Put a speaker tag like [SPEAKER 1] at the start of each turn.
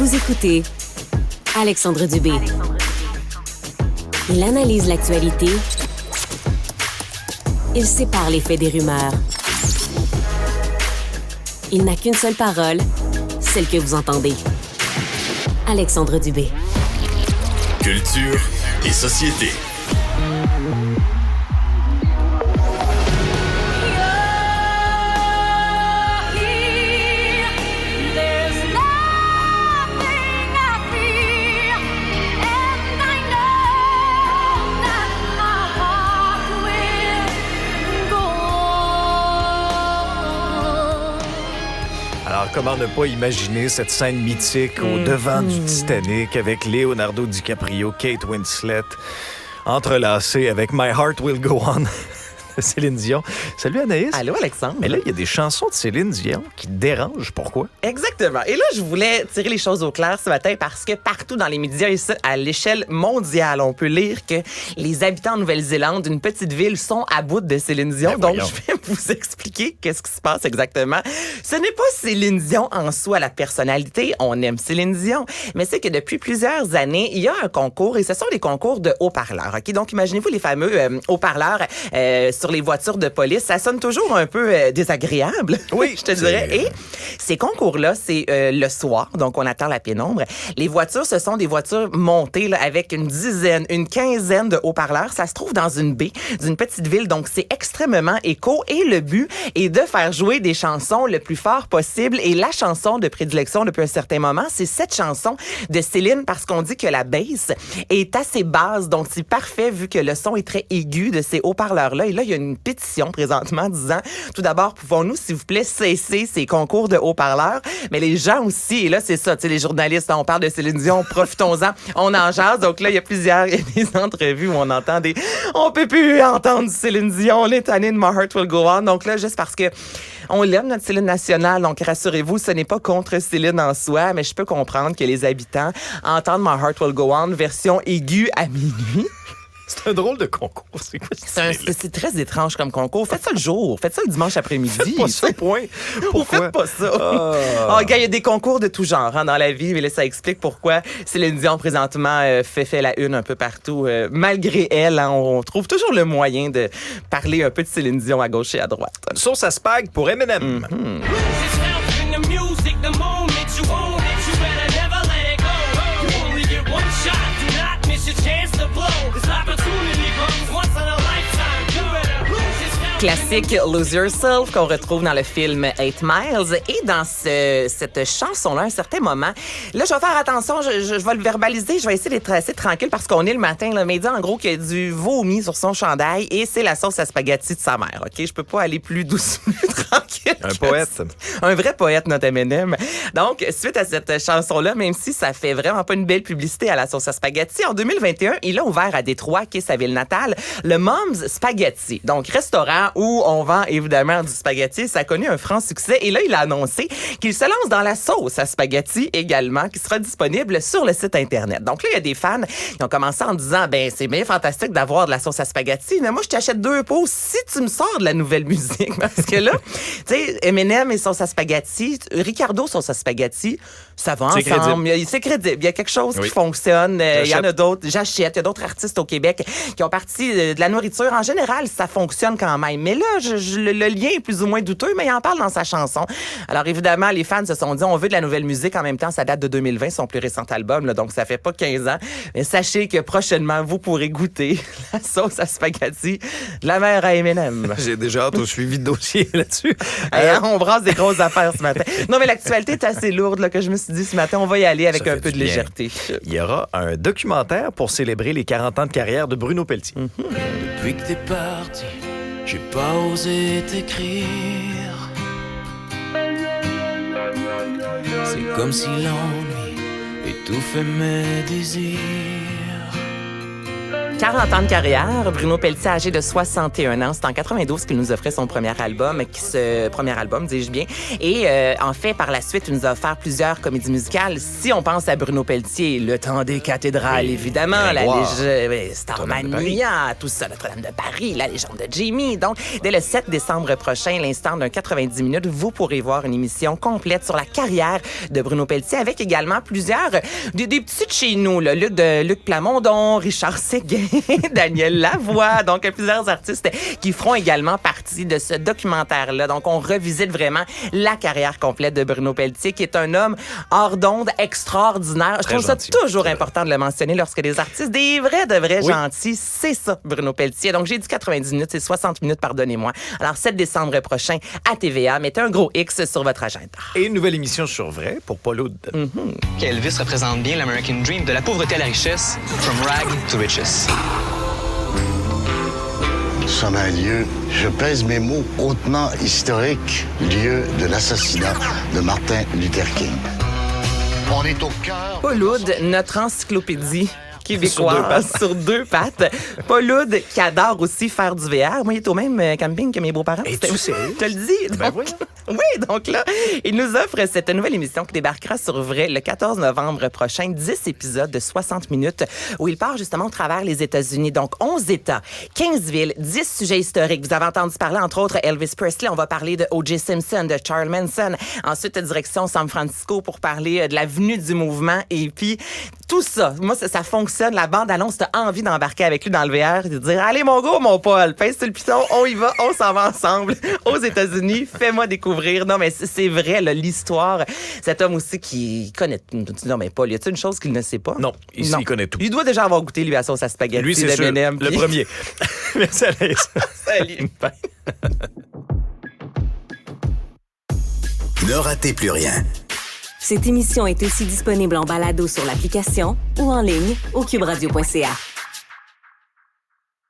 [SPEAKER 1] Vous écoutez Alexandre Dubé. Il analyse l'actualité. Il sépare les faits des rumeurs. Il n'a qu'une seule parole, celle que vous entendez. Alexandre Dubé.
[SPEAKER 2] Culture et société.
[SPEAKER 3] Alors, comment ne pas imaginer cette scène mythique au devant du Titanic avec Leonardo DiCaprio, Kate Winslet, entrelacée avec My Heart Will Go On de Céline Dion. Salut Anaïs.
[SPEAKER 4] Allô Alexandre.
[SPEAKER 3] Mais là, il y a des chansons de Céline Dion qui te dérangent. Pourquoi?
[SPEAKER 4] Exactement. Et là, je voulais tirer les choses au clair ce matin parce que partout dans les médias, ici, à l'échelle mondiale, on peut lire que les habitants de Nouvelle-Zélande, d'une petite ville, sont à bout de Céline Dion. Donc, je vais vous expliquer qu'est-ce qui se passe exactement. Ce n'est pas Céline Dion en soi, la personnalité. On aime Céline Dion. Mais c'est que depuis plusieurs années, il y a un concours et ce sont des concours de haut-parleurs. OK? Donc, imaginez-vous les fameux haut-parleurs sur les voitures de police. Ça sonne toujours un peu désagréable. Oui, je te dirais. Et ces concours-là, c'est le soir. Donc, on attend la pénombre. Les voitures, ce sont des voitures montées là, avec une quinzaine de haut-parleurs. Ça se trouve dans une baie d'une petite ville. Donc, c'est extrêmement éco. Et le but est de faire jouer des chansons le plus fort possible. Et la chanson de prédilection depuis un certain moment, c'est cette chanson de Céline parce qu'on dit que la basse est assez basse. Donc, c'est parfait vu que le son est très aigu de ces haut-parleurs-là. Et là, il y a une pétition présentement disant, tout d'abord, pouvons-nous, s'il vous plaît, cesser ces concours de haut-parleurs? Mais les gens aussi, et là, c'est ça, tu sais, les journalistes, on parle de Céline Dion, profitons-en, on en jase. Donc là, il y a des entrevues où on entend on peut plus entendre Céline Dion, on est tanné de My Heart Will Go On. Donc là, juste parce que on l'aime, notre Céline nationale, donc rassurez-vous, ce n'est pas contre Céline en soi, mais je peux comprendre que les habitants entendent My Heart Will Go On, version aiguë à minuit.
[SPEAKER 3] C'est un drôle de concours. C'est quoi
[SPEAKER 4] c'est très étrange comme concours. Faites ça le jour. Faites ça le dimanche après-midi.
[SPEAKER 3] Faites pas ça, point. Pourquoi?
[SPEAKER 4] Faites pas ça. Gars, il y a des concours de tout genre dans la vie, mais là, ça explique pourquoi Céline Dion, présentement, fait la une un peu partout. Malgré elle, hein, on trouve toujours le moyen de parler un peu de Céline Dion à gauche et à droite.
[SPEAKER 3] Sauce à spag pour Eminem.
[SPEAKER 4] Classique Lose Yourself qu'on retrouve dans le film 8 Miles. Et dans cette chanson-là, à un certain moment, là, je vais faire attention, je vais le verbaliser, je vais essayer d'être assez tranquille parce qu'on est le matin, là, mais il dit en gros qu'il y a du vomi sur son chandail et c'est la sauce à spaghetti de sa mère, OK? Je peux pas aller plus doucement, plus tranquille.
[SPEAKER 3] Un poète.
[SPEAKER 4] Un vrai poète, notre Eminem. Donc, suite à cette chanson-là, même si ça fait vraiment pas une belle publicité à la sauce à spaghetti, en 2021, il a ouvert à Détroit, qui est sa ville natale, le Mom's Spaghetti. Donc, restaurant où on vend évidemment du spaghetti. Ça a connu un franc succès. Et là, il a annoncé qu'il se lance dans la sauce à spaghetti également, qui sera disponible sur le site Internet. Donc là, il y a des fans qui ont commencé en disant, c'est bien fantastique d'avoir de la sauce à spaghetti, mais moi, je t'achète 2 pots si tu me sors de la nouvelle musique. Parce que là, tu sais, Eminem et sauce à spaghetti, Ricardo sauce à spaghetti, ça va ensemble. C'est crédible. Il y a quelque chose qui fonctionne. Il y en a d'autres. J'achète. Il y a d'autres artistes au Québec qui ont parti de la nourriture. En général, ça fonctionne quand même. Mais là, le lien est plus ou moins douteux, mais il en parle dans sa chanson. Alors évidemment, les fans se sont dit, on veut de la nouvelle musique. En même temps, ça date de 2020, son plus récent album, là, donc ça fait pas 15 ans. Mais sachez que prochainement, vous pourrez goûter la sauce à spaghetti de la mère à Eminem.
[SPEAKER 3] J'ai déjà hâte au suivi de dossier là-dessus.
[SPEAKER 4] On brasse des grosses affaires ce matin. Non, mais l'actualité est assez lourde là, que je me suis dit ce matin, on va y aller avec un peu de légèreté.
[SPEAKER 3] Il y aura un documentaire pour célébrer les 40 ans de carrière de Bruno Pelletier.
[SPEAKER 5] Depuis que t'es parti, j'ai pas osé t'écrire. C'est comme si l'ennui étouffait mes désirs.
[SPEAKER 4] 40 ans de carrière. Bruno Pelletier, âgé de 61 ans. C'est en 92 qu'il nous offrait son premier album, dis-je bien. Et en fait, par la suite, il nous a offert plusieurs comédies musicales. Si on pense à Bruno Pelletier, Le Temps des cathédrales, évidemment, Starmania, tout ça, Notre-Dame de Paris, La légende de Jamie. Donc, dès le 7 décembre prochain, l'instant d'un 90 minutes, vous pourrez voir une émission complète sur la carrière de Bruno Pelletier, avec également plusieurs, des petits de chez nous, là, Luc Plamondon, Richard Séguin, Daniel Lavoie, donc plusieurs artistes qui feront également partie de ce documentaire-là. Donc, on revisite vraiment la carrière complète de Bruno Pelletier, qui est un homme hors d'onde extraordinaire. Je trouve ça toujours important de le mentionner lorsque des artistes, des vrais de vrais gentils, c'est ça, Bruno Pelletier. Donc, j'ai dit 90 minutes, c'est 60 minutes, pardonnez-moi. Alors, 7 décembre prochain à TVA, mettez un gros X sur votre agenda.
[SPEAKER 3] Et une nouvelle émission sur Vrai pour Paul Oud.
[SPEAKER 6] Elvis représente bien l'American Dream, de la pauvreté à la richesse, from rag to riches.
[SPEAKER 7] Nous sommes à un lieu, je pèse mes mots, hautement historique, lieu de l'assassinat de Martin Luther King. On est au cœur...
[SPEAKER 4] Paul Oud, notre encyclopédie québécoise sur deux pattes. Paul Oud, qui adore aussi faire du VR. Moi, il est au même camping que mes beaux-parents.
[SPEAKER 3] Et tu sais.
[SPEAKER 4] Je te le dis.
[SPEAKER 3] Ben
[SPEAKER 4] Donc, oui, donc là, il nous offre cette nouvelle émission qui débarquera sur Vrai le 14 novembre prochain. 10 épisodes de 60 minutes où il part justement au travers les États-Unis. Donc, 11 États, 15 villes, 10 sujets historiques. Vous avez entendu parler, entre autres, Elvis Presley. On va parler de O.J. Simpson, de Charles Manson. Ensuite, direction San Francisco pour parler de la venue du mouvement. Et puis, tout ça, moi, ça fonctionne. La bande-annonce, t'as envie d'embarquer avec lui dans le VR et de dire « Allez, mon gars, mon Paul, pèse sur le piton, on y va, on s'en va ensemble aux États-Unis, fais-moi découvrir. » Non, mais c'est vrai, là, l'histoire. Cet homme aussi qui connaît... Non, mais Paul, y a-t-il une chose qu'il ne sait pas?
[SPEAKER 3] Non, il connaît tout.
[SPEAKER 4] Il doit déjà avoir goûté, lui, à sauce à spaghetti.
[SPEAKER 3] Lui, c'est sûr, le premier. Merci, Anaïs.
[SPEAKER 4] Salut.
[SPEAKER 2] Ne ratez plus rien.
[SPEAKER 1] Cette émission est aussi disponible en balado sur l'application ou en ligne au cuberadio.ca.